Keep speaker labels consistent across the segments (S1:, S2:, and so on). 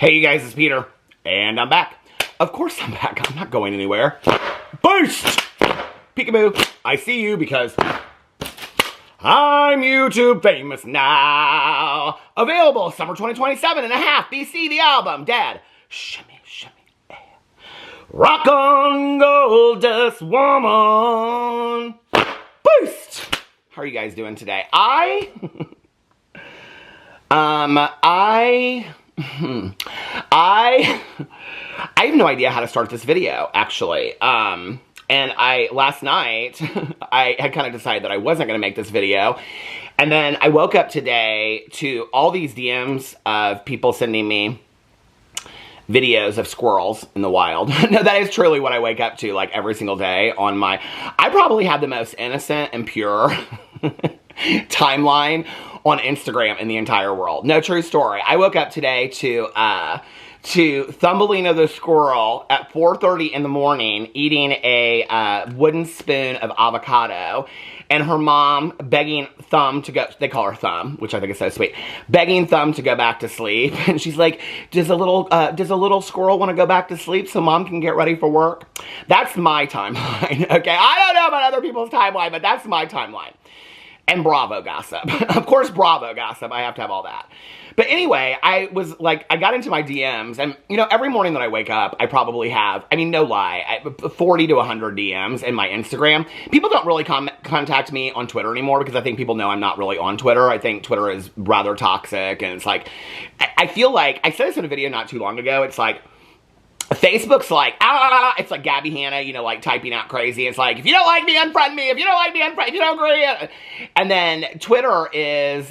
S1: Hey you guys, it's Peter, and I'm back. Of course I'm back, I'm not going anywhere. Boost! Peekaboo, I see you because I'm YouTube famous now. Available summer 2027 and a half, BC the album. Dad, shimmy, shimmy, yeah. Rock on, gold dust woman. Boost! How are you guys doing today? I have no idea how to start this video, actually. And last night, I had kind of decided that I wasn't going to make this video. And then I woke up today to all these DMs of people sending me videos of squirrels in the wild. No, that is truly what I wake up to, like, every single day on my... I probably have the most innocent and pure timeline on Instagram in the entire world. No, true story. I woke up today to Thumbelina the squirrel at 4:30 in the morning eating a wooden spoon of avocado, and her mom begging Thumb to go, they call her Thumb, which I think is so sweet, begging Thumb to go back to sleep. And she's like, does a little squirrel want to go back to sleep so mom can get ready for work? That's my timeline, okay? I don't know about other people's timeline, but that's my timeline. And Bravo gossip. Of course, Bravo gossip. I have to have all that. But anyway, I got into my DMs, and, you know, every morning that I wake up, I probably have, I mean, no lie, 40 to 100 DMs in my Instagram. People don't really contact me on Twitter anymore because I think people know I'm not really on Twitter. I think Twitter is rather toxic, and it's like, I feel like, I said this in a video not too long ago, it's like, Facebook's like, it's like Gabby Hanna, you know, like typing out crazy. It's like, if you don't like me, unfriend me. If you don't like me, unfriend. If you don't agree. And then Twitter is,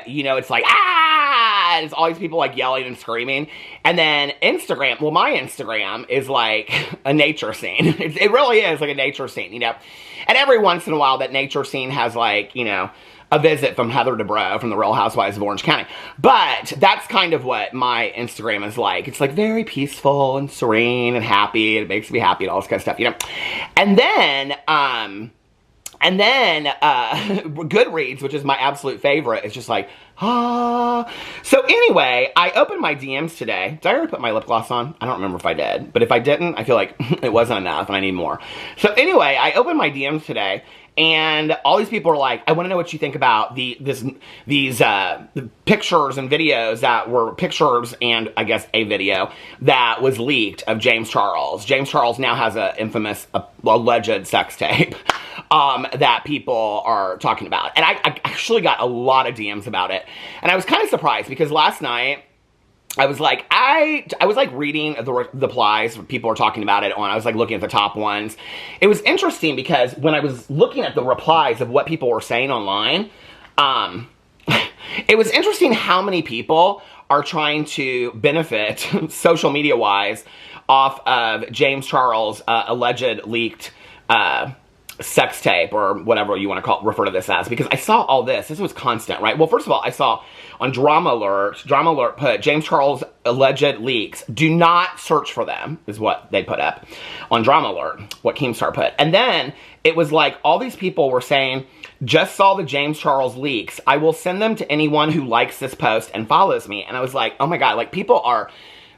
S1: you know, it's like, and it's always people like yelling and screaming. And then Instagram, well, my Instagram is like a nature scene. It really is like a nature scene, you know. And every once in a while, that nature scene has like, you know, a visit from Heather Dubrow from the Real Housewives of Orange County. But that's kind of what my Instagram is like. It's like very peaceful and serene and happy. And it makes me happy and all this kind of stuff, you know. And then Goodreads, which is my absolute favorite, is just like, ah. So anyway, I opened my DMs today. Did I already put my lip gloss on? I don't remember if I did. But if I didn't, I feel like it wasn't enough and I need more. So anyway, I opened my DMs today, and all these people are like, I want to know what you think about these pictures and videos that were pictures and, I guess, a video that was leaked of James Charles. James Charles now has an infamous, alleged sex tape that people are talking about. And I actually got a lot of DMs about it. And I was kind of surprised because last night, I was like, I was like reading the replies, people were talking about it on, I was like looking at the top ones. It was interesting because when I was looking at the replies of what people were saying online, it was interesting how many people are trying to benefit, social media wise, off of James Charles' alleged leaked sex tape, or whatever you want to refer to this as, because I saw all this. This was constant, right? Well, first of all, I saw on Drama Alert put James Charles alleged leaks. Do not search for them, is what they put up on Drama Alert, what Keemstar put. And then it was like all these people were saying, just saw the James Charles leaks. I will send them to anyone who likes this post and follows me. And I was like, oh my God, like people are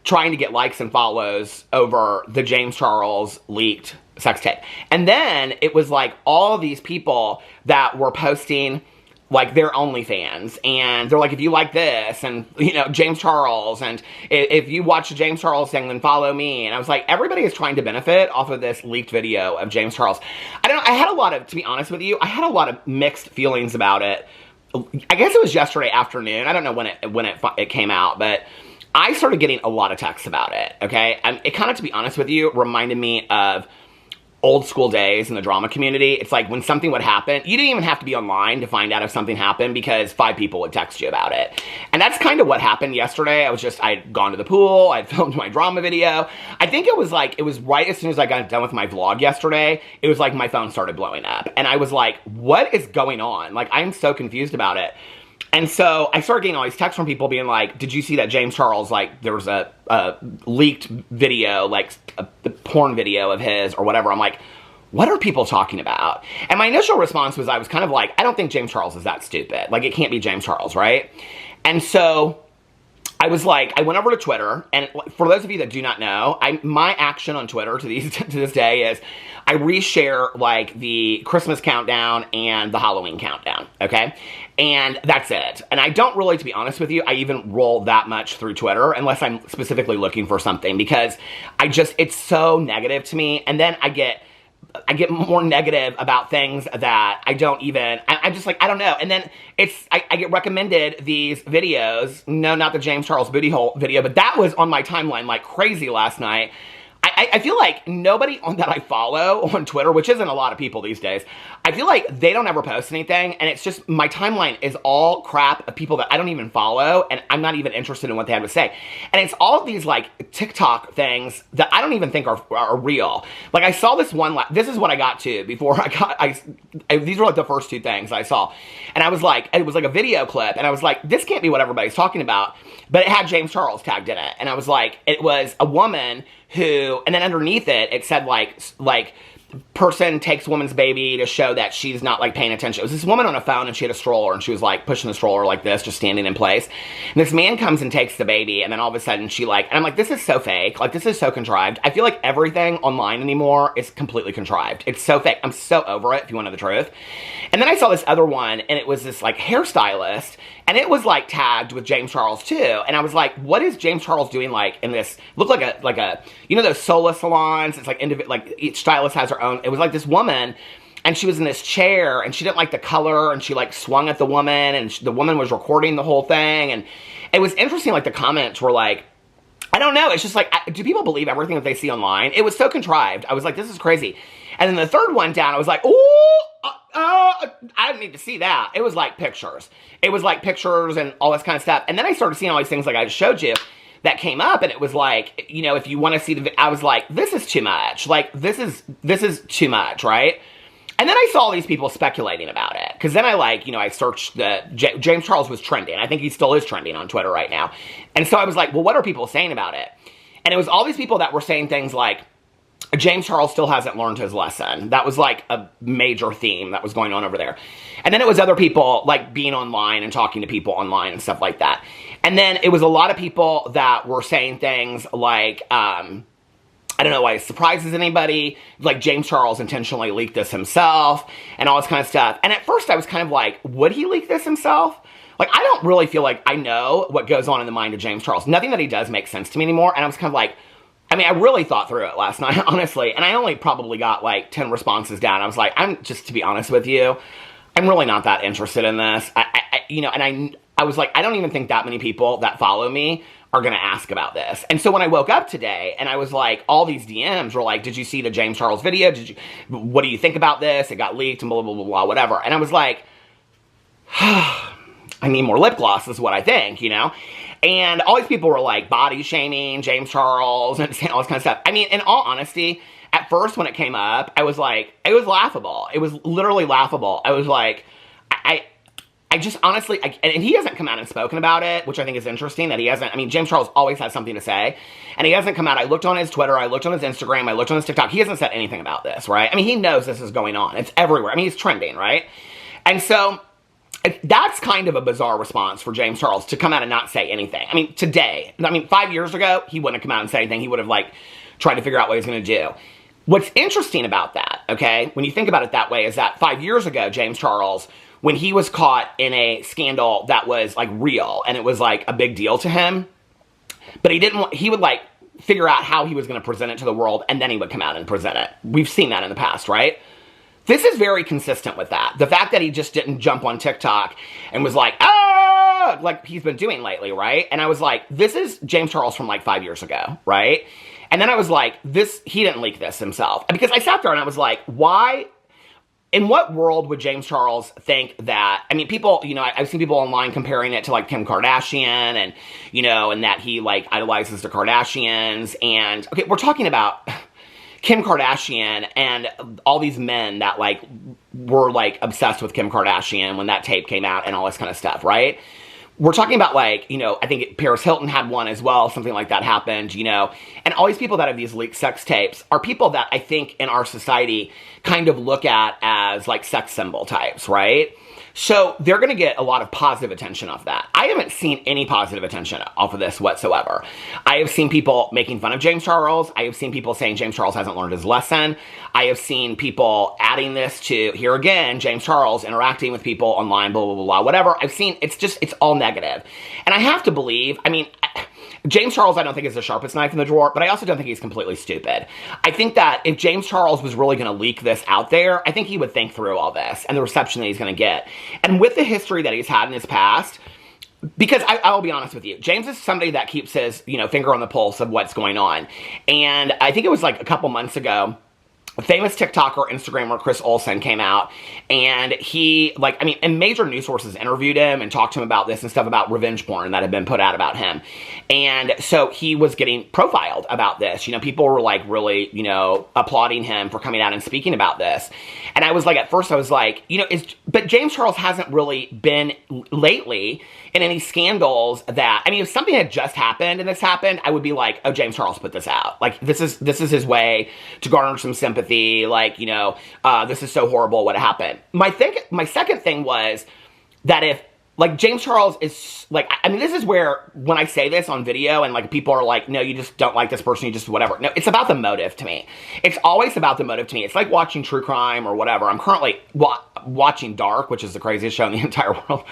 S1: trying to get likes and follows over the James Charles leaked sex tape. And then it was like all these people that were posting like their OnlyFans, and they're like, if you like this, and, you know, James Charles, and if you watch the James Charles thing, then follow me. And I was like, everybody is trying to benefit off of this leaked video of James Charles. I had a lot of, to be honest with you, I had a lot of mixed feelings about it. I guess it was yesterday afternoon. I don't know when it came out, but I started getting a lot of texts about it, okay? And it kind of, to be honest with you, reminded me of old school days in the drama community. It's like when something would happen, you didn't even have to be online to find out if something happened because 5 people would text you about it. And that's kind of what happened yesterday. I'd gone to the pool, I'd filmed my drama video. I think it was right as soon as I got done with my vlog yesterday, it was like my phone started blowing up. And I was like, what is going on? Like, I'm so confused about it. And so I started getting all these texts from people being like, did you see that James Charles, like, there was a leaked video, like a porn video of his or whatever. I'm like, what are people talking about? And my initial response was, I was kind of like, I don't think James Charles is that stupid. Like, it can't be James Charles, right? And so I was like, I went over to Twitter, and for those of you that do not know, my action on Twitter to this day is I reshare like the Christmas countdown and the Halloween countdown, okay? And that's it. And I don't really, to be honest with you, I even roll that much through Twitter unless I'm specifically looking for something, because it's so negative to me. And then I get more negative about things that I don't even, I'm just like, I don't know. And then I get recommended these videos. No, not the James Charles booty hole video, but that was on my timeline like crazy last night. I feel like nobody that I follow on Twitter, which isn't a lot of people these days, I feel like they don't ever post anything, and it's just, my timeline is all crap of people that I don't even follow, and I'm not even interested in what they have to say. And it's all these, like, TikTok things that I don't even think are real. Like, I saw this one, this is what I got to before these were, like, the first two things I saw. And I was like, it was like a video clip, and I was like, this can't be what everybody's talking about. But it had James Charles tagged in it, and I was like, it was a woman who, and then underneath it, it said like, person takes woman's baby to show that she's not like paying attention. It was this woman on a phone, and she had a stroller, and she was like pushing the stroller like this, just standing in place. And this man comes and takes the baby, and then all of a sudden she and I'm like, this is so fake. Like, this is so contrived. I feel like everything online anymore is completely contrived. It's so fake. I'm so over it, if you want to know the truth. And then I saw this other one, and it was this like hairstylist, and it was like tagged with James Charles too. And I was like, what is James Charles doing like in this, looked like a, you know those Sola salons? It's like, each stylist has her own. It was like this woman, and she was in this chair, and she didn't like the color, and she like swung at the woman, and the woman was recording the whole thing. And it was interesting, like the comments were like, I don't know, it's just like, do people believe everything that they see online? It was so contrived. I was like, this is crazy. And then the third one down, I was like, ooh, I didn't need to see that. It was like pictures. It was like pictures and all this kind of stuff. And then I started seeing all these things like I just showed you that came up, and it was like, you know, if you want to see I was like, this is too much. Like, this is too much, right? And then I saw all these people speculating about it. Because then I searched James Charles was trending. I think he still is trending on Twitter right now. And so I was like, well, what are people saying about it? And it was all these people that were saying things like, James Charles still hasn't learned his lesson. That was like a major theme that was going on over there. And then it was other people like being online and talking to people online and stuff like that. And then it was a lot of people that were saying things like, I don't know why it surprises anybody, like James Charles intentionally leaked this himself and all this kind of stuff. And at first I was kind of like, would he leak this himself? Like, I don't really feel like I know what goes on in the mind of James Charles. Nothing that he does makes sense to me anymore. And I was kind of like, I mean, I really thought through it last night, honestly, and I only probably got like 10 responses down. I was like, to be honest with you, I'm really not that interested in this. I was like, I don't even think that many people that follow me are going to ask about this. And so when I woke up today and I was like, all these DMs were like, did you see the James Charles video? What do you think about this? It got leaked and blah, blah, blah, blah, whatever. And I was like, I need more lip gloss is what I think, you know? And all these people were like body shaming James Charles and saying all this kind of stuff. I mean, in all honesty, at first when it came up, I was like, it was laughable. It was literally laughable. I was like, I just honestly, and he hasn't come out and spoken about it, which I think is interesting that he hasn't. I mean, James Charles always has something to say, and he hasn't come out. I looked on his Twitter, I looked on his Instagram, I looked on his TikTok. He hasn't said anything about this, right? I mean, he knows this is going on. It's everywhere. I mean, he's trending, right? And so that's kind of a bizarre response for James Charles to come out and not say anything. I mean, today, 5 years ago, he wouldn't have come out and said anything. He would have like tried to figure out what he was going to do. What's interesting about that, okay, when you think about it that way, is that 5 years ago, James Charles, when he was caught in a scandal that was like real and it was like a big deal to him, but he would like figure out how he was going to present it to the world, and then he would come out and present it. We've seen that in the past, right? This is very consistent with that. The fact that he just didn't jump on TikTok and was like, ah, like he's been doing lately, right? And I was like, this is James Charles from like 5 years ago, right? And then I was like, he didn't leak this himself. Because I sat there and I was like, why? In what world would James Charles think that, I mean, people, you know, I've seen people online comparing it to like Kim Kardashian and, you know, and that he like idolizes the Kardashians. And, okay, we're talking about Kim Kardashian and all these men that like were like obsessed with Kim Kardashian when that tape came out and all this kind of stuff, right? We're talking about like, you know, I think Paris Hilton had one as well, something like that happened, you know, and all these people that have these leaked sex tapes are people that I think in our society kind of look at as like sex symbol types, right? So they're going to get a lot of positive attention off that. I haven't seen any positive attention off of this whatsoever. I have seen people making fun of James Charles. I have seen people saying James Charles hasn't learned his lesson. I have seen people adding this to, here again, James Charles interacting with people online, blah, blah, blah, blah, whatever. I've seen, it's all negative. And I have to believe, I mean, James Charles I don't think is the sharpest knife in the drawer, but I also don't think he's completely stupid. I think that if James Charles was really going to leak this out there, I think he would think through all this and the reception that he's going to get. And with the history that he's had in his past, because I'll be honest with you, James is somebody that keeps his, finger on the pulse of what's going on. And I think it was like a couple months ago, a famous TikToker, Instagrammer, Chris Olsen, came out, and he, and major news sources interviewed him and talked to him about this and stuff about revenge porn that had been put out about him. And so he was getting profiled about this. People were really, applauding him for coming out and speaking about this. And I was like, at first I was like, but James Charles hasn't really been lately in any scandals that, if something had just happened and this happened, I would be like, oh, James Charles put this out. This is his way to garner some sympathy. This is so horrible what happened. My second thing was that if, James Charles is, this is where, when I say this on video and, people are like, no, you just don't like this person, you just whatever. No, it's about the motive to me. It's always about the motive to me. It's like watching true crime or whatever. I'm currently watching Dark, which is the craziest show in the entire world.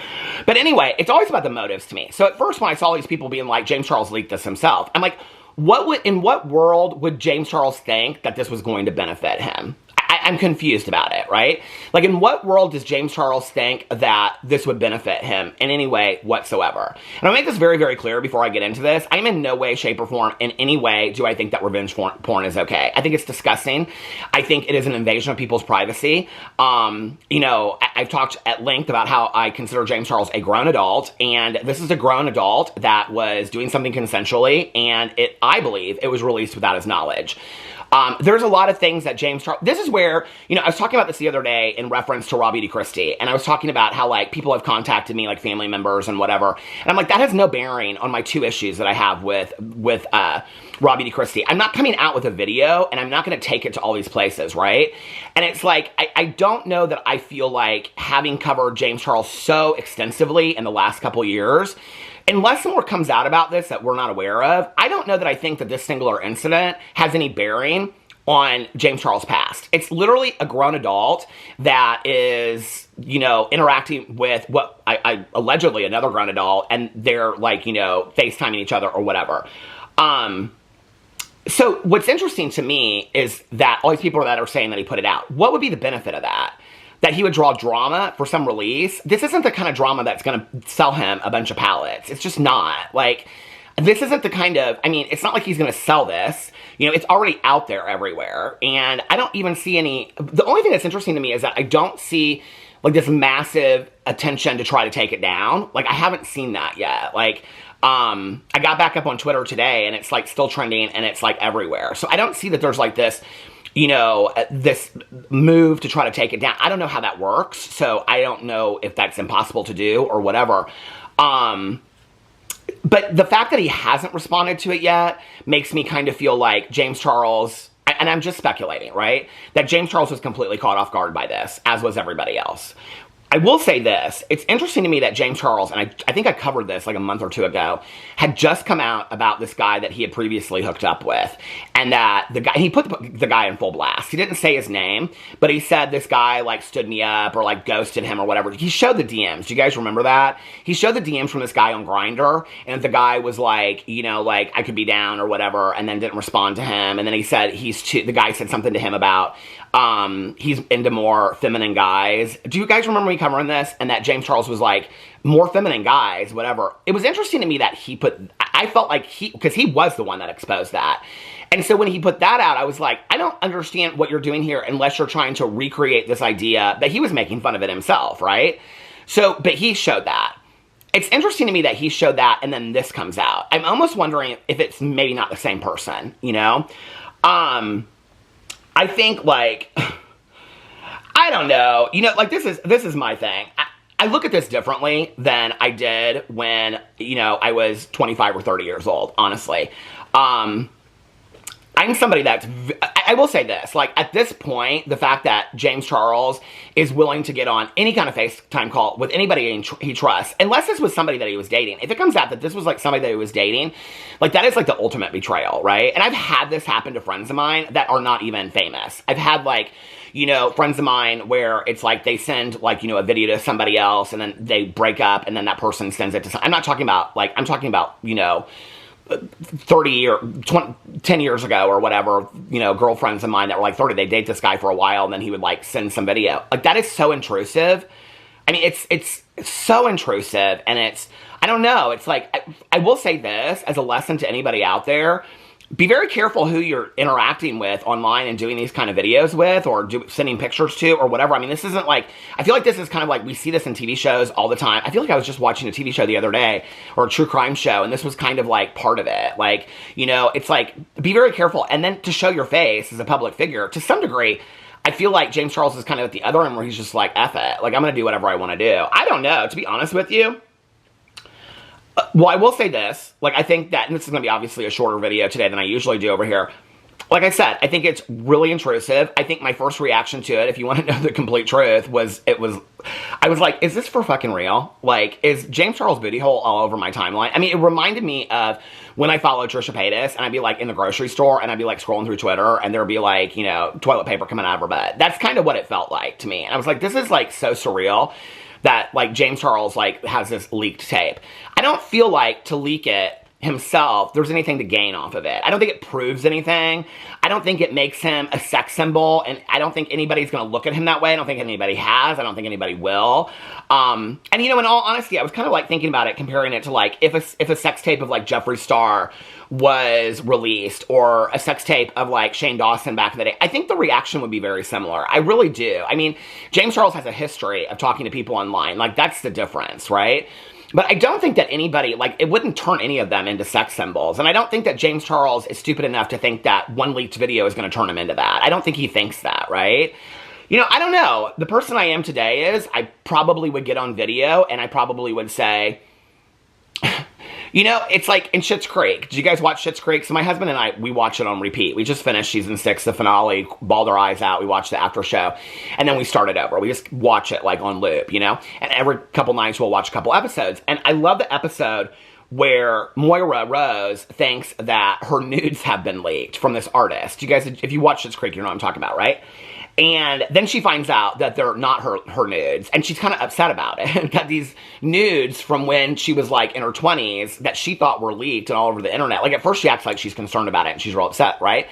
S1: But anyway, it's always about the motives to me. So at first when I saw these people being like, James Charles leaked this himself, I'm like, in what world would James Charles think that this was going to benefit him? I'm confused about it, right? In what world does James Charles think that this would benefit him in any way whatsoever? And I'll make this very, very clear before I get into this. I'm in no way, shape, or form, in any way, do I think that revenge porn is okay. I think it's disgusting. I think it is an invasion of people's privacy. I've talked at length about how I consider James Charles a grown adult, and this is a grown adult that was doing something consensually, and I believe it was released without his knowledge. There's a lot of things that James Charles, this is where, I was talking about this the other day in reference to Robbie DeChristie, and I was talking about how, people have contacted me, family members and whatever, and I'm like, that has no bearing on my two issues that I have with Robbie DeChristie. I'm not coming out with a video, and I'm not going to take it to all these places, right? And it's I don't know that I feel like having covered James Charles so extensively in the last couple years, unless more comes out about this that we're not aware of, I don't know that I think that this singular incident has any bearing on James Charles' past. It's literally a grown adult that is, interacting with what I allegedly another grown adult, and they're FaceTiming each other or whatever. So what's interesting to me is that all these people that are saying that he put it out, what would be the benefit of that? That he would draw drama for some release? This isn't the kind of drama that's going to sell him a bunch of pallets. It's just not. This isn't the kind of, it's not like he's going to sell this. It's already out there everywhere. And I don't even see any, the only thing that's interesting to me is that I don't see, this massive attention to try to take it down. I haven't seen that yet. I got back up on Twitter today, and it's, still trending, and it's, everywhere. So I don't see that there's, this, this move to try to take it down. I don't know how that works, so I don't know if that's impossible to do or whatever. But the fact that he hasn't responded to it yet makes me kind of feel like James Charles, and I'm just speculating, right? That James Charles was completely caught off guard by this, as was everybody else. I will say this. It's interesting to me that James Charles, and I think I covered this a month or two ago, had just come out about this guy that he had previously hooked up with. And that he put the guy in full blast. He didn't say his name, but he said this guy stood me up or ghosted him or whatever. He showed the DMs. Do you guys remember that? He showed the DMs from this guy on Grindr, and the guy was I could be down or whatever, and then didn't respond to him. And then he said the guy said something to him about he's into more feminine guys. Do you guys remember me covering this? And that James Charles was more feminine guys, whatever. It was interesting to me that I felt because he was the one that exposed that. And so when he put that out, I was like, I don't understand what you're doing here unless you're trying to recreate this idea that he was making fun of it himself, right? So, but he showed that. It's interesting to me that he showed that and then this comes out. I'm almost wondering if it's maybe not the same person, I think I don't know, this is my thing. I look at this differently than I did when, I was 25 or 30 years old, honestly. I'm somebody that's, I will say this, like, at this point, the fact that James Charles is willing to get on any kind of FaceTime call with anybody he trusts, unless this was somebody that he was dating. If it comes out that this was, like, somebody that he was dating, like, that is, like, the ultimate betrayal, right? And I've had this happen to friends of mine that are not even famous. I've had, like, you know, friends of mine where it's like they send, like, you know, a video to somebody else and then they break up and then that person sends it to I'm not talking about, like, I'm talking about, you know, 30 or 20, 10 years ago or whatever, you know, girlfriends of mine that were like 30, they date this guy for a while and then he would, like, send some video. Like, that is so intrusive. I mean, it's so intrusive, and it's, I don't know, it's like, I will say this as a lesson to anybody out there: be very careful who you're interacting with online and doing these kind of videos with, or sending pictures to, or whatever. I mean, this isn't like, I feel like this is kind of like, we see this in TV shows all the time. I feel like I was just watching a TV show the other day, or a true crime show, and this was kind of like part of it. Like, you know, it's like, be very careful. And then to show your face as a public figure, to some degree, I feel like James Charles is kind of at the other end where he's just like, F it. Like, I'm going to do whatever I want to do. I don't know, to be honest with you. Well, I will say this, like, I think that, and this is going to be obviously a shorter video today than I usually do over here. Like I said, I think it's really intrusive. I think my first reaction to it, if you want to know the complete truth, I was like, is this for fucking real? Like, is James Charles booty hole all over my timeline? I mean, it reminded me of when I followed Trisha Paytas, and I'd be, like, in the grocery store, and I'd be, like, scrolling through Twitter, and there'd be, like, you know, toilet paper coming out of her butt. That's kind of what it felt like to me. And I was like, this is, like, so surreal that, like, James Charles, like, has this leaked tape. I don't feel like to leak it himself, there's anything to gain off of it. I don't think it proves anything. I don't think it makes him a sex symbol, and I don't think anybody's going to look at him that way. I don't think anybody has. I don't think anybody will. And, you know, in all honesty, I was kind of, like, thinking about it, comparing it to, like, if a sex tape of, like, Jeffree Star was released, or a sex tape of, like, Shane Dawson back in the day, I think the reaction would be very similar. I really do. I mean, James Charles has a history of talking to people online. Like, that's the difference, right? But I don't think that anybody, like, it wouldn't turn any of them into sex symbols. And I don't think that James Charles is stupid enough to think that one leaked video is going to turn him into that. I don't think he thinks that, right? You know, I don't know. The person I am today is, I probably would get on video and I probably would say, you know, it's like in Schitt's Creek. Did you guys watch Schitt's Creek? So my husband and I, we watch it on repeat. We just finished season 6, the finale, bawled our eyes out. We watched the after show, and then we started over. We just watch it, like, on loop, you know? And every couple nights we'll watch a couple episodes. And I love the episode where Moira Rose thinks that her nudes have been leaked from this artist. You guys, if you watch Schitt's Creek, you know what I'm talking about, right? And then she finds out that they're not her nudes, and she's kind of upset about it. And got these nudes from when she was, like, in her 20s that she thought were leaked and all over the internet. Like, at first she acts like she's concerned about it and she's real upset, right?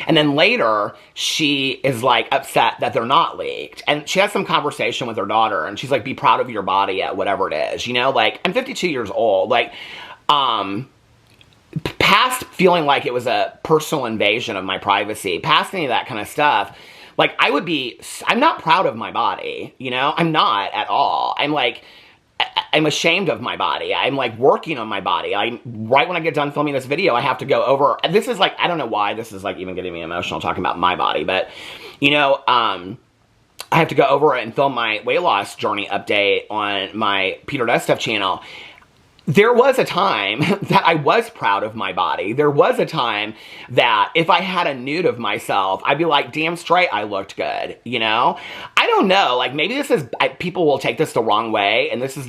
S1: And then later she is, like, upset that they're not leaked. And she has some conversation with her daughter, and she's like, be proud of your body at whatever it is, you know? Like, I'm 52 years old. Like, past feeling like it was a personal invasion of my privacy, past any of that kind of stuff, like, I'm not proud of my body, you know? I'm not at all. I'm ashamed of my body. I'm, like, working on my body. Right when I get done filming this video, I have to go over, this is, like, I don't know why this is, like, even getting me emotional talking about my body, but, you know, I have to go over and film my weight loss journey update on my Peter Does Stuff channel. There was a time that I was proud of my body. There was a time that if I had a nude of myself, I'd be like, damn straight I looked good, you know? I don't know, like, maybe people will take this the wrong way, and this is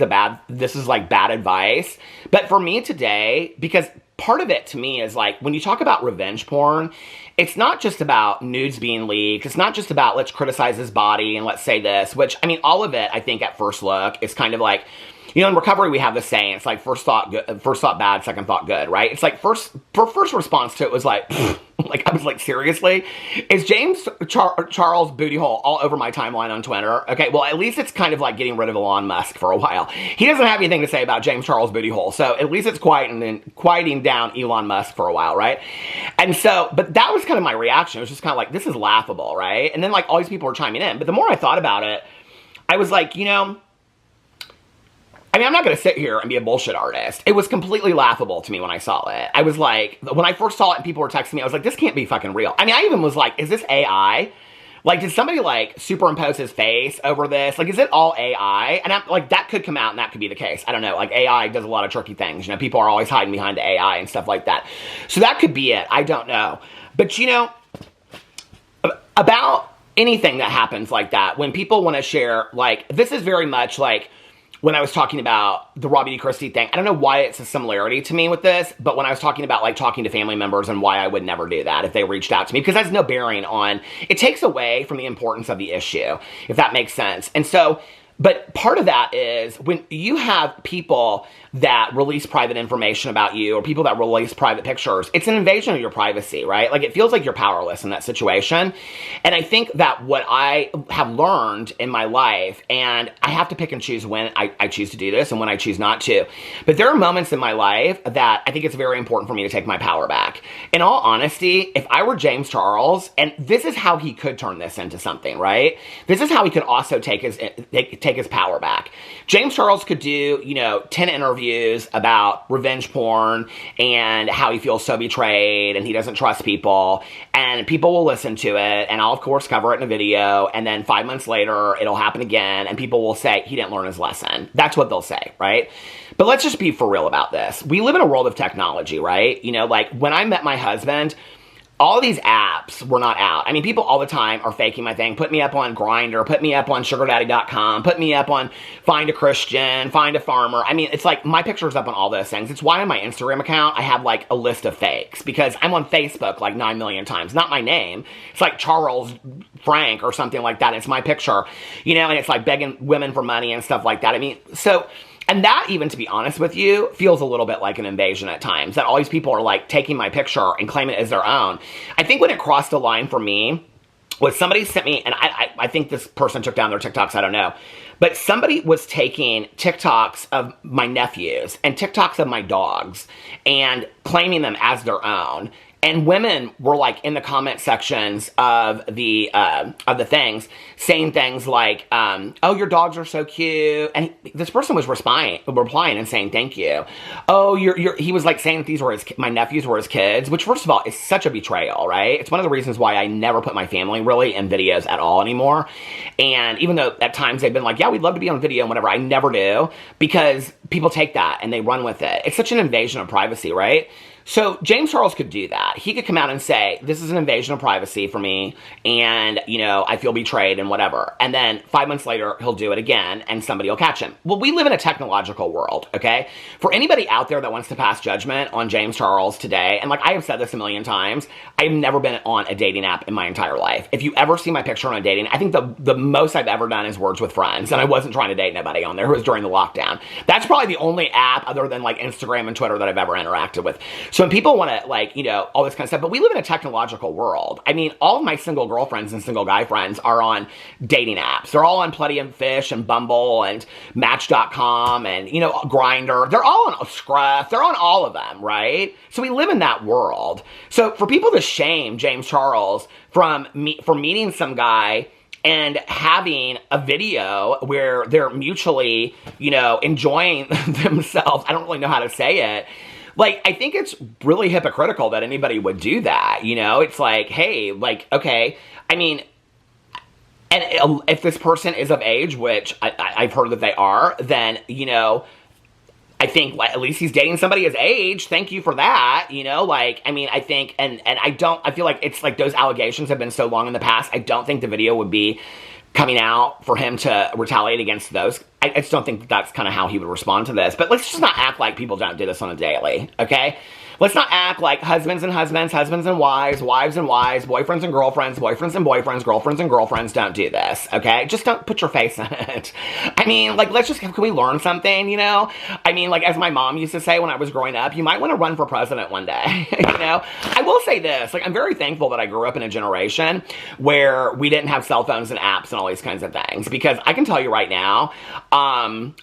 S1: like bad advice. But for me today, because part of it to me is, like, when you talk about revenge porn, it's not just about nudes being leaked. It's not just about, let's criticize his body and let's say this, which, I mean, all of it, I think, at first look, is kind of like, you know, in recovery, we have this saying, it's like first thought bad, second thought good, right? It's like first response to it was like, like, I was like, seriously? Is James Charles booty hole all over my timeline on Twitter? Okay, well, at least it's kind of like getting rid of Elon Musk for a while. He doesn't have anything to say about James Charles booty hole, so at least it's quieting down Elon Musk for a while, right? And so, but that was kind of my reaction. It was just kind of like, this is laughable, right? And then, like, all these people were chiming in. But the more I thought about it, I was like, you know, I mean, I'm not going to sit here and be a bullshit artist. It was completely laughable to me when I saw it. I was like, when I first saw it and people were texting me, I was like, this can't be fucking real. I mean, I even was like, is this AI? Like, did somebody, like, superimpose his face over this? Like, is it all AI? And I'm like, that could come out and that could be the case. I don't know. Like, AI does a lot of tricky things. You know, people are always hiding behind the AI and stuff like that. So that could be it. I don't know. But, you know, about anything that happens like that, when people want to share, like, this is very much like when I was talking about the Robbie D. Christie thing. I don't know why it's a similarity to me with this, but when I was talking about, like, talking to family members and why I would never do that if they reached out to me, because that's no bearing on, it takes away from the importance of the issue, if that makes sense. And so, but part of that is when you have people that release private information about you, or people that release private pictures, it's an invasion of your privacy, right? Like, it feels like you're powerless in that situation. And I think that what I have learned in my life, and I have to pick and choose when I choose to do this and when I choose not to, but there are moments in my life that I think it's very important for me to take my power back. In all honesty, if I were James Charles, and this is how he could turn this into something, right? This is how he could also take his power back. James Charles could do, 10 interviews about revenge porn and how he feels so betrayed and he doesn't trust people, and people will listen to it, and I'll of course cover it in a video, and then 5 months later it'll happen again and people will say he didn't learn his lesson. That's what they'll say, right? But let's just be for real about this. We live in a world of technology, right? Like, when I met my husband, all these apps were not out. I mean, people all the time are faking my thing. Put me up on Grindr, put me up on sugardaddy.com, put me up on Find a Christian, Find a Farmer. I mean, it's like my picture's up on all those things. It's why on my Instagram account, I have like a list of fakes, because I'm on Facebook like 9 million times. Not my name. It's like Charles Frank or something like that. It's my picture, and it's like begging women for money and stuff like that. I mean, and that, even to be honest with you, feels a little bit like an invasion at times, that all these people are like taking my picture and claiming it as their own. I think when it crossed a line for me was somebody sent me, and I think this person took down their TikToks, I don't know, but somebody was taking TikToks of my nephews and TikToks of my dogs and claiming them as their own. And women were like in the comment sections of the things saying things like, "Oh, your dogs are so cute," and this person was replying and saying thank you. Oh, he was like saying that these were my nephews were his kids, which first of all is such a betrayal, right? It's one of the reasons why I never put my family really in videos at all anymore. And even though at times they've been like, "Yeah, we'd love to be on video," and whatever, I never do, because people take that and they run with it. It's such an invasion of privacy, right? So James Charles could do that. He could come out and say, this is an invasion of privacy for me, and, I feel betrayed and whatever. And then 5 months later, he'll do it again, and somebody will catch him. Well, we live in a technological world, okay? For anybody out there that wants to pass judgment on James Charles today, and like I have said this a million times, I've never been on a dating app in my entire life. If you ever see my picture on a dating, I think the most I've ever done is Words with Friends, and I wasn't trying to date nobody on there. It was during the lockdown. That's probably the only app other than like Instagram and Twitter that I've ever interacted with. So when people want to, like, all this kind of stuff, but we live in a technological world. I mean, all of my single girlfriends and single guy friends are on dating apps. They're all on Plenty of Fish and Bumble and Match.com and, Grindr. They're all on Scruff. They're on all of them, right? So we live in that world. So for people to shame James Charles for meeting some guy and having a video where they're mutually, enjoying themselves, I don't really know how to say it. Like, I think it's really hypocritical that anybody would do that, It's like, hey, like, okay, I mean, and if this person is of age, which I've heard that they are, then, I think at least he's dating somebody his age. Thank you for that, Like, I mean, I think, and I feel like it's like those allegations have been so long in the past, I don't think the video would be coming out for him to retaliate against those. I just don't think that's kind of how he would respond to this. But let's just not act like people don't do this on a daily, okay? Let's not act like husbands and husbands, husbands and wives, wives and wives, boyfriends and girlfriends, boyfriends and boyfriends, girlfriends and girlfriends don't do this, okay? Just don't put your face in it. I mean, like, can we learn something, I mean, like, as my mom used to say when I was growing up, you might want to run for president one day, I will say this, like, I'm very thankful that I grew up in a generation where we didn't have cell phones and apps and all these kinds of things, because I can tell you right now,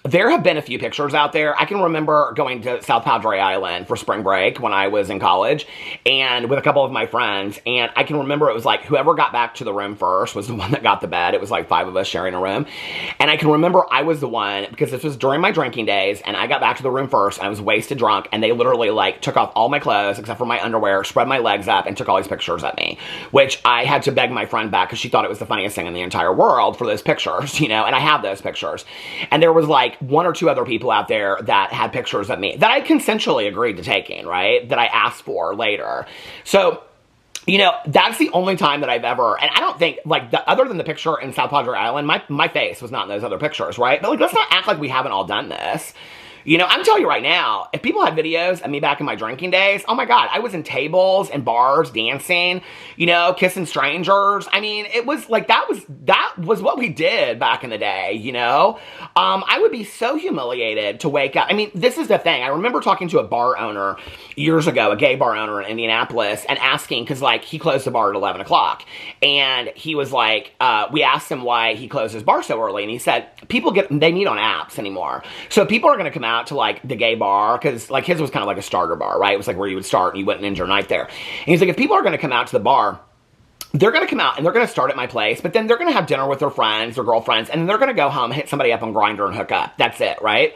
S1: there have been a few pictures out there. I can remember going to South Padre Island for spring break when I was in college, and with a couple of my friends, and I can remember it was like whoever got back to the room first was the one that got the bed. It was like 5 of us sharing a room, and I can remember I was the one, because this was during my drinking days, and I got back to the room first, and I was wasted drunk, and they literally like took off all my clothes except for my underwear, spread my legs up, and took all these pictures of me, which I had to beg my friend back because she thought it was the funniest thing in the entire world for those pictures, and I have those pictures, and there was like 1 or 2 other people out there that had pictures of me that I consensually agreed to taking, right? That I asked for later. So you know, that's the only time that I've ever, and I don't think, like, other than the picture in South Padre Island, my face was not in those other pictures, right? But, like, let's not act like we haven't all done this. You know, I'm telling you right now, if people had videos of me back in my drinking days, oh my God, I was in tables and bars dancing, you know, kissing strangers. I mean, it was like, that was what we did back in the day, you know? I would be so humiliated to wake up. I mean, this is the thing. I remember talking to a bar owner years ago, a gay bar owner in Indianapolis, and asking, because, like, he closed the bar at 11 o'clock. And he was like, we asked him why he closed his bar so early. And he said, they meet on apps anymore. So people are going to come out to, like, the gay bar, because, like, his was kind of like a starter bar, right? It was like where you would start and you wouldn't end your night there. And he's like, if people are going to come out to the bar, they're going to come out and they're going to start at my place, but then they're going to have dinner with their friends, their girlfriends, and then they're going to go home, hit somebody up on Grindr and hook up. That's it, right?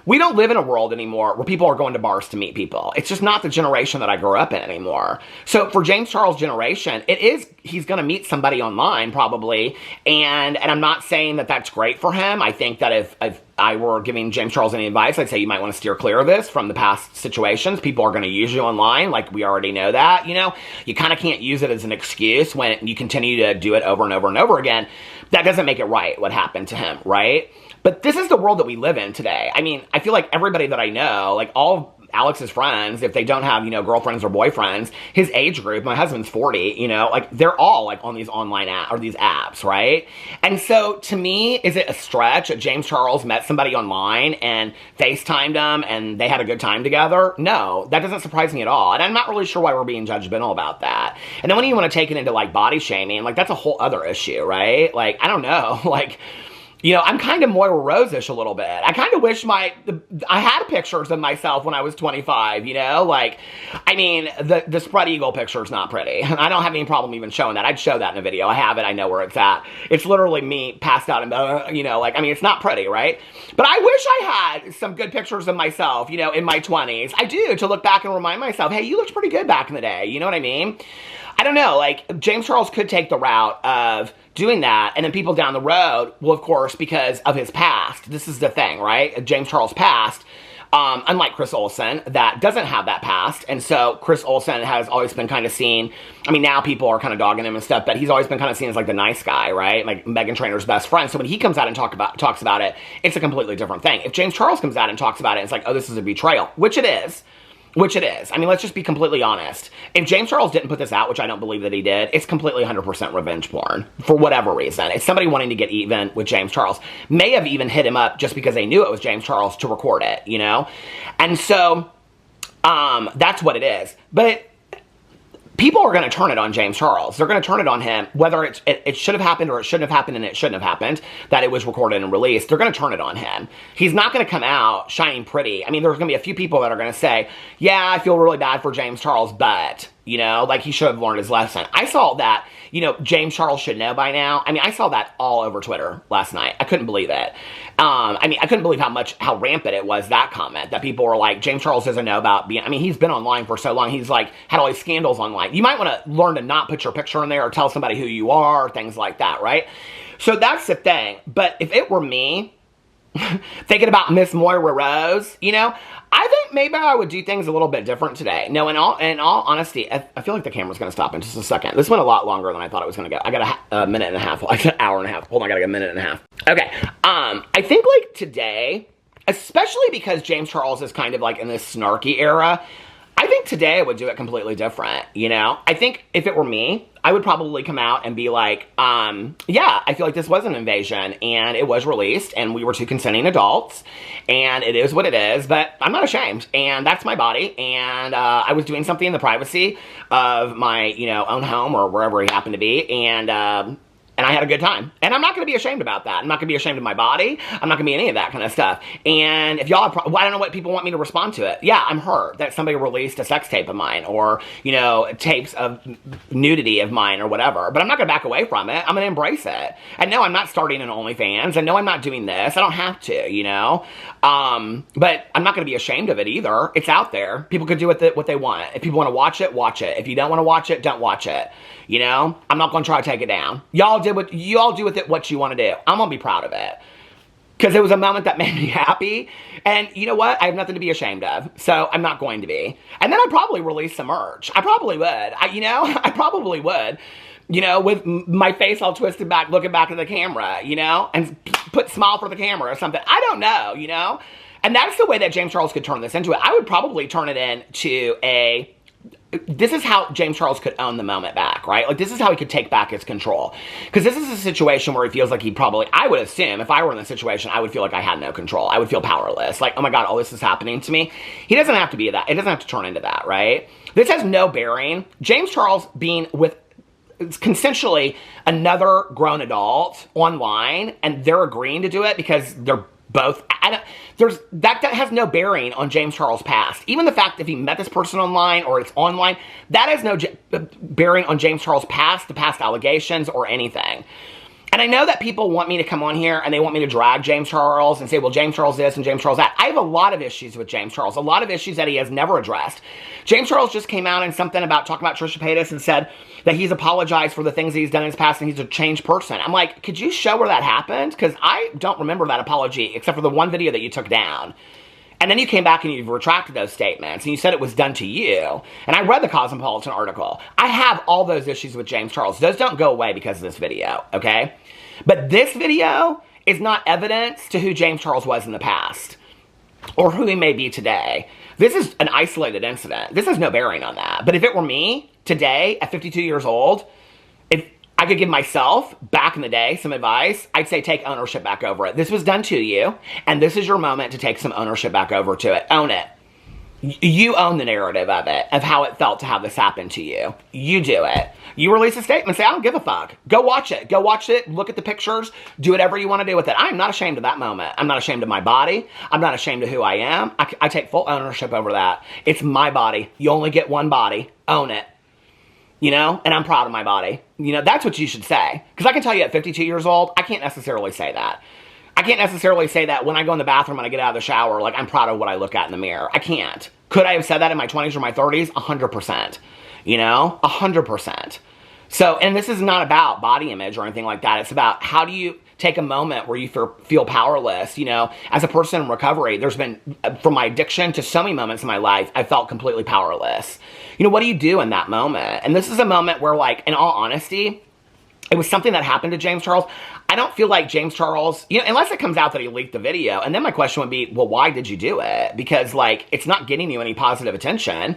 S1: We don't live in a world anymore where people are going to bars to meet people. It's just not the generation that I grew up in anymore. So for James Charles' generation, he's going to meet somebody online probably, and I'm not saying that that's great for him. I think that if I were giving James Charles any advice, I'd say you might want to steer clear of this from the past situations. People are going to use you online, like we already know that, you know. You kind of can't use it as an excuse when you continue to do it over and over and over again. That doesn't make it right, what happened to him, right? But this is the world that we live in today. I mean, I feel like everybody that I know, like all Alex's friends, if they don't have, you know, girlfriends or boyfriends, his age group, my husband's 40, you know, like they're all like on these online apps or these apps, right? And so to me, is it a stretch that James Charles met somebody online and FaceTimed them and they had a good time together? No, that doesn't surprise me at all. And I'm not really sure why we're being judgmental about that. And then when you want to take it into like body shaming, like that's a whole other issue, right? Like, I don't know, like, you know, I'm kind of Moira Rose-ish a little bit. I kind of wish I had pictures of myself when I was 25, you know? Like, I mean, the spread eagle picture is not pretty. I don't have any problem even showing that. I'd show that in a video. I have it. I know where it's at. It's literally me passed out and, you know, like, I mean, it's not pretty, right? But I wish I had some good pictures of myself, you know, in my 20s. I do, to look back and remind myself, hey, you looked pretty good back in the day. You know what I mean? I don't know, like, James Charles could take the route of doing that, and then people down the road will, of course, because of his past. This is the thing, right? James Charles' past, unlike Chris Olsen, that doesn't have that past, and so Chris Olsen has always been kind of seen, I mean, now people are kind of dogging him and stuff, but he's always been kind of seen as, like, the nice guy, right? Like, Meghan Trainor's best friend, so when he comes out and talks about it, it's a completely different thing. If James Charles comes out and talks about it, it's like, oh, this is a betrayal, which it is. Which it is. I mean, let's just be completely honest. If James Charles didn't put this out, which I don't believe that he did, it's completely 100% revenge porn. For whatever reason. It's somebody wanting to get even with James Charles. May have even hit him up just because they knew it was James Charles to record it, you know? And so, that's what it is. But people are going to turn it on James Charles. They're going to turn it on him, whether it should have happened or it shouldn't have happened and it shouldn't have happened, that it was recorded and released. They're going to turn it on him. He's not going to come out shining pretty. I mean, there's going to be a few people that are going to say, yeah, I feel really bad for James Charles, but, you know, like he should have learned his lesson. I saw that, you know, James Charles should know by now. I mean, I saw that all over Twitter last night. I couldn't believe it. I mean, I couldn't believe how rampant it was, that comment, that people were like, James Charles doesn't know about being, I mean, he's been online for so long. He's like, had all these scandals online. You might want to learn to not put your picture in there or tell somebody who you are, things like that, right? So that's the thing. But if it were me, thinking about Miss Moira Rose, you know, I think maybe I would do things a little bit different today. No, in all honesty, I feel like the camera's going to stop in just a second. This went a lot longer than I thought it was going to go. I got a minute and a half, like an hour and a half. Hold on, I got a minute and a half. Okay, I think like today, especially because James Charles is kind of like in this snarky era, I think today I would do it completely different, you know? I think if it were me, I would probably come out and be like, yeah, I feel like this was an invasion, and it was released, and we were two consenting adults, and it is what it is, but I'm not ashamed, and that's my body, and I was doing something in the privacy of my, you know, own home, or wherever he happened to be, and I had a good time. And I'm not going to be ashamed about that. I'm not going to be ashamed of my body. I'm not going to be any of that kind of stuff. And if y'all have, well, I don't know what people want me to respond to it. Yeah, I'm hurt that somebody released a sex tape of mine or, you know, tapes of nudity of mine or whatever. But I'm not going to back away from it. I'm going to embrace it. And no, I'm not starting an OnlyFans. And no, I'm not doing this. I don't have to, you know. But I'm not going to be ashamed of it either. It's out there. People could do with it what they want. If people want to watch it, watch it. If you don't want to watch it, don't watch it. You know, I'm not going to try to take it down. Y'all do with it what you want to do. I'm going to be proud of it. because it was a moment that made me happy. And you know what? I have nothing to be ashamed of. So I'm not going to be. And then I'd probably release some merch. I probably would. I probably would. With my face all twisted back, looking back at the camera, and put smile for the camera or something. I don't know, And that's the way that James Charles could turn this into it. I would probably turn it into this is how James Charles could own the moment back, right? Like, this is how he could take back his control. Because this is a situation where he feels like I would assume, if I were in this situation, I would feel like I had no control. I would feel powerless. Like, oh my God, all this is happening to me. He doesn't have to be that. It doesn't have to turn into that, right? This has no bearing. James Charles being with consensually another grown adult online, and they're agreeing to do it because they're both, that has no bearing on James Charles' past. Even the fact if he met this person online or it's online, that has no bearing on James Charles' past, the past allegations or anything. And I know that people want me to come on here and they want me to drag James Charles and say, well, James Charles this and James Charles that. I have a lot of issues with James Charles, a lot of issues that he has never addressed. James Charles just came out and talking about Trisha Paytas and said that he's apologized for the things that he's done in his past and he's a changed person. I'm like, could you show where that happened? Because I don't remember that apology except for the one video that you took down. And then you came back and you've retracted those statements and you said it was done to you. And I read the Cosmopolitan article. I have all those issues with James Charles. Those don't go away because of this video, okay? But this video is not evidence to who James Charles was in the past or who he may be today. This is an isolated incident. This has no bearing on that. But if it were me today at 52 years old, if I could give myself, back in the day, some advice, I'd say take ownership back over it. This was done to you, and this is your moment to take some ownership back over to it. Own it. You own the narrative of it, of how it felt to have this happen to you. You do it. You release a statement, say, I don't give a fuck. Go watch it. Go watch it. Look at the pictures. Do whatever you want to do with it. I'm not ashamed of that moment. I'm not ashamed of my body. I'm not ashamed of who I am. I take full ownership over that. It's my body. You only get one body. Own it. And I'm proud of my body. That's what you should say. Because I can tell you at 52 years old, I can't necessarily say that. I can't necessarily say that when I go in the bathroom and I get out of the shower, like, I'm proud of what I look at in the mirror. I can't. Could I have said that in my 20s or my 30s? 100%. 100%. So, and this is not about body image or anything like that. It's about how do you take a moment where you feel powerless, as a person in recovery. There's been, from my addiction to so many moments in my life, I felt completely powerless. What do you do in that moment? And this is a moment where, like, in all honesty, it was something that happened to James Charles. I don't feel like James Charles, unless it comes out that he leaked the video. And then my question would be, well, why did you do it? Because, like, it's not getting you any positive attention.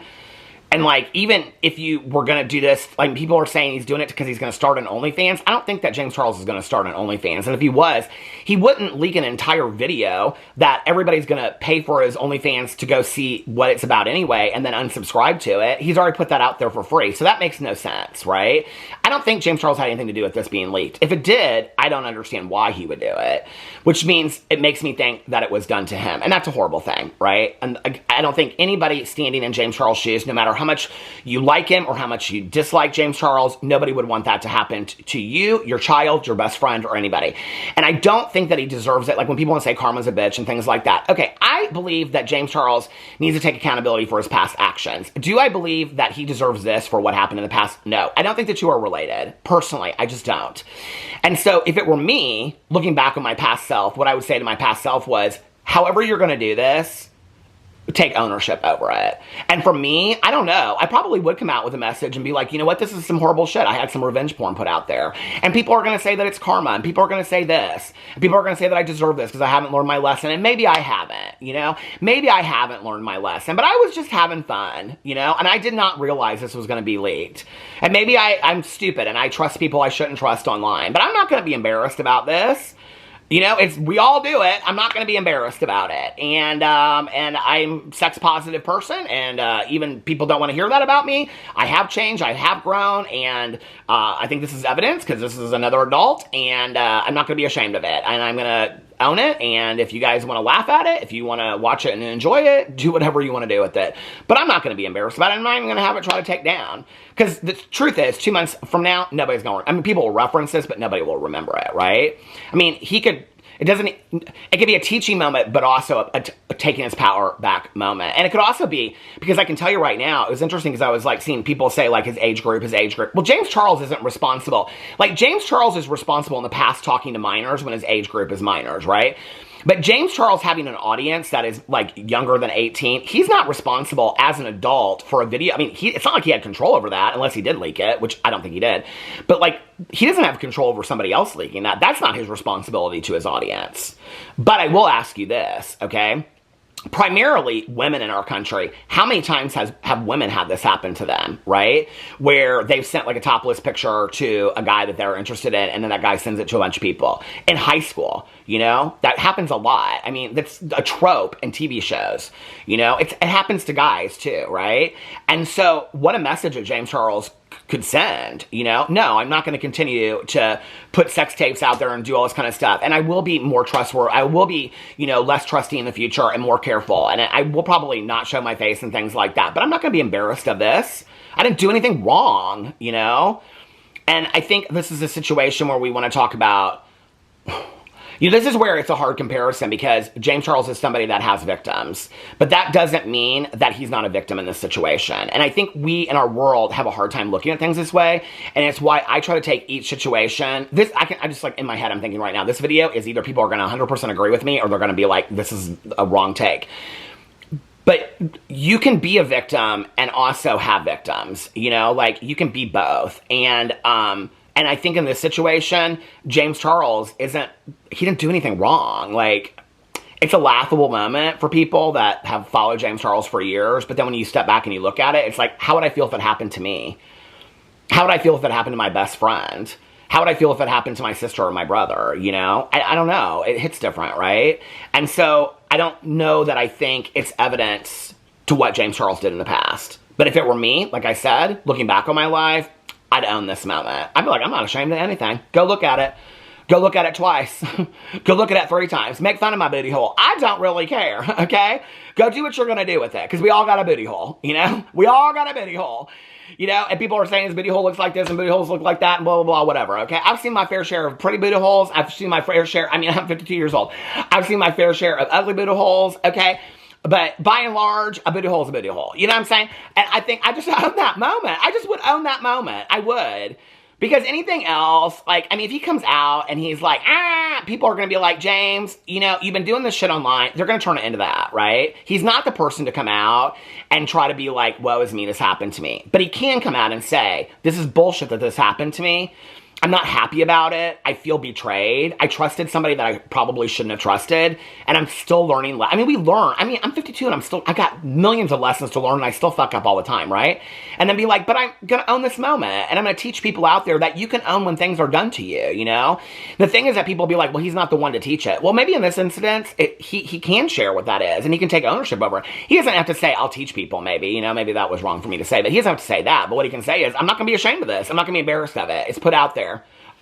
S1: And, like, even if you were going to do this, like, people are saying he's doing it because he's going to start an OnlyFans. I don't think that James Charles is going to start an OnlyFans. And if he was, he wouldn't leak an entire video that everybody's going to pay for his OnlyFans to go see what it's about anyway and then unsubscribe to it. He's already put that out there for free. So that makes no sense, right? I don't think James Charles had anything to do with this being leaked. If it did, I don't understand why he would do it, which means it makes me think that it was done to him. And that's a horrible thing, right? And I don't think anybody standing in James Charles' shoes, no matter how much you like him or how much you dislike James Charles, nobody would want that to happen to you, your child, your best friend, or anybody. And I don't think that he deserves it. Like, when people want to say karma's a bitch and things like that. Okay, I believe that James Charles needs to take accountability for his past actions. Do I believe that he deserves this for what happened in the past? No. I don't think the two are related. Personally, I just don't. And so if it were me, looking back on my past self, what I would say to my past self was, however you're going to do this, take ownership over it. And for me, I don't know. I probably would come out with a message and be like, you know what? This is some horrible shit. I had some revenge porn put out there. And people are going to say that it's karma. And people are going to say this. And people are going to say that I deserve this because I haven't learned my lesson. And maybe I haven't, Maybe I haven't learned my lesson. But I was just having fun, And I did not realize this was going to be leaked. And maybe I'm stupid and I trust people I shouldn't trust online. But I'm not going to be embarrassed about this. We all do it. I'm not going to be embarrassed about it. And I'm a sex positive person, and even people don't want to hear that about me. I have changed, I have grown, and I think this is evidence because this is another adult, and I'm not going to be ashamed of it. And I'm going to own it, and if you guys want to laugh at it, if you want to watch it and enjoy it, do whatever you want to do with it. But I'm not going to be embarrassed about it. I'm not even going to have it try to take down. Because the truth is, 2 months from now, nobody's going to, people will reference this, but nobody will remember it, right? It could be a teaching moment, but also a taking his power back moment. And it could also be, because I can tell you right now, it was interesting because I was like seeing people say like his age group. Well, James Charles isn't responsible. Like, James Charles is responsible in the past talking to minors when his age group is minors, right? But James Charles having an audience that is like younger than 18, he's not responsible as an adult for a video. I mean, it's not like he had control over that unless he did leak it, which I don't think he did. But like, he doesn't have control over somebody else leaking that. That's not his responsibility to his audience. But I will ask you this, okay? Primarily women in our country, how many times have women had this happen to them, right? Where they've sent like a topless picture to a guy that they're interested in, and then that guy sends it to a bunch of people. In high school, you know? That happens a lot. I mean, that's a trope in TV shows, you know? It happens to guys too, right? And so, what a message that James Charles could send, you know? No, I'm not going to continue to put sex tapes out there and do all this kind of stuff. And I will be more trustworthy. I will be, you know, less trusty in the future and more careful. And I will probably not show my face and things like that. But I'm not going to be embarrassed of this. I didn't do anything wrong, you know? And I think this is a situation where we want to talk about, you know, this is where it's a hard comparison because James Charles is somebody that has victims. But that doesn't mean that he's not a victim in this situation. And I think we in our world have a hard time looking at things this way. And it's why I try to take each situation. I just like in my head, I'm thinking right now, this video is either people are going to 100% agree with me or they're going to be like, this is a wrong take. But you can be a victim and also have victims, you know, like you can be both. And I think in this situation, James Charles he didn't do anything wrong. Like, it's a laughable moment for people that have followed James Charles for years. But then when you step back and you look at it, it's like, how would I feel if it happened to me? How would I feel if it happened to my best friend? How would I feel if it happened to my sister or my brother? You know, I don't know. It hits different, right? And so I don't know that I think it's evidence to what James Charles did in the past. But if it were me, like I said, looking back on my life, I'd own this moment. I'd be like, I'm not ashamed of anything. Go look at it. Go look at it twice. Go look at it 3 times. Make fun of my booty hole. I don't really care, okay? Go do what you're going to do with it, because we all got a booty hole, you know? We all got a booty hole, you know? And people are saying his booty hole looks like this and booty holes look like that and blah, blah, blah, whatever, okay? I've seen my fair share of pretty booty holes. I've seen my fair share, I mean, I'm 52 years old. I've seen my fair share of ugly booty holes, okay? But by and large, a booty hole is a booty hole. You know what I'm saying? And I think I just own that moment. I just would own that moment. I would. Because anything else, like, I mean, if he comes out and he's like, people are going to be like, James, you know, you've been doing this shit online. They're going to turn it into that, right? He's not the person to come out and try to be like, woe is me, this happened to me. But he can come out and say, this is bullshit that this happened to me. I'm not happy about it. I feel betrayed. I trusted somebody that I probably shouldn't have trusted. And I'm still learning. I mean, we learn. I mean, I'm 52 and I got millions of lessons to learn and I still fuck up all the time, right? And then be like, but I'm going to own this moment. And I'm going to teach people out there that you can own when things are done to you, you know? The thing is that people be like, well, he's not the one to teach it. Well, maybe in this incident, he can share what that is and he can take ownership over it. He doesn't have to say, I'll teach people maybe, you know, maybe that was wrong for me to say, but he doesn't have to say that. But what he can say is, I'm not going to be ashamed of this. I'm not going to be embarrassed of it. It's put out there.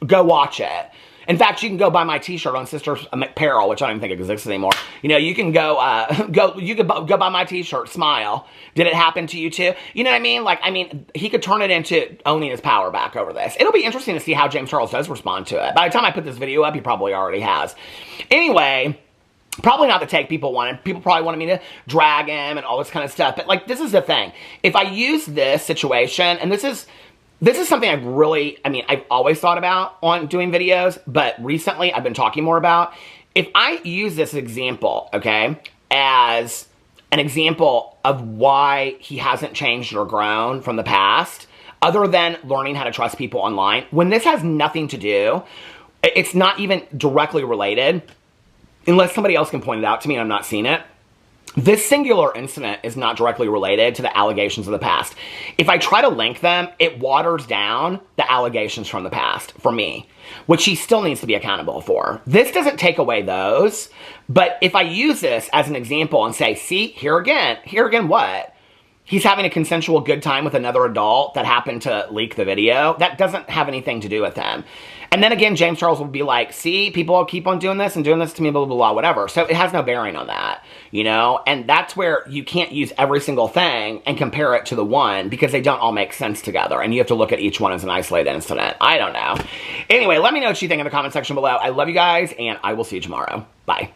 S1: Go watch it. In fact, you can go buy my t-shirt on Sisters Apparel, which I don't even think exists anymore. You know, you can go buy my t-shirt, Smile. Did it happen to you too? You know what I mean? Like, I mean, he could turn it into owning his power back over this. It'll be interesting to see how James Charles does respond to it. By the time I put this video up, he probably already has. Anyway, probably not the take people wanted. People probably wanted me to drag him and all this kind of stuff. But, like, this is the thing. If I use this situation, and this is something I've always thought about on doing videos, but recently I've been talking more about. If I use this example, okay, as an example of why he hasn't changed or grown from the past, other than learning how to trust people online, when this has nothing to do, it's not even directly related, unless somebody else can point it out to me and I'm not seeing it. This singular incident is not directly related to the allegations of the past. If I try to link them, it waters down the allegations from the past for me, which he still needs to be accountable for. This doesn't take away those, but if I use this as an example and say, see, here again what? He's having a consensual good time with another adult that happened to leak the video. That doesn't have anything to do with him. And then again, James Charles will be like, see, people keep on doing this and doing this to me, blah, blah, blah, whatever. So it has no bearing on that, you know? And that's where you can't use every single thing and compare it to the one because they don't all make sense together. And you have to look at each one as an isolated incident. I don't know. Anyway, let me know what you think in the comment section below. I love you guys, and I will see you tomorrow. Bye.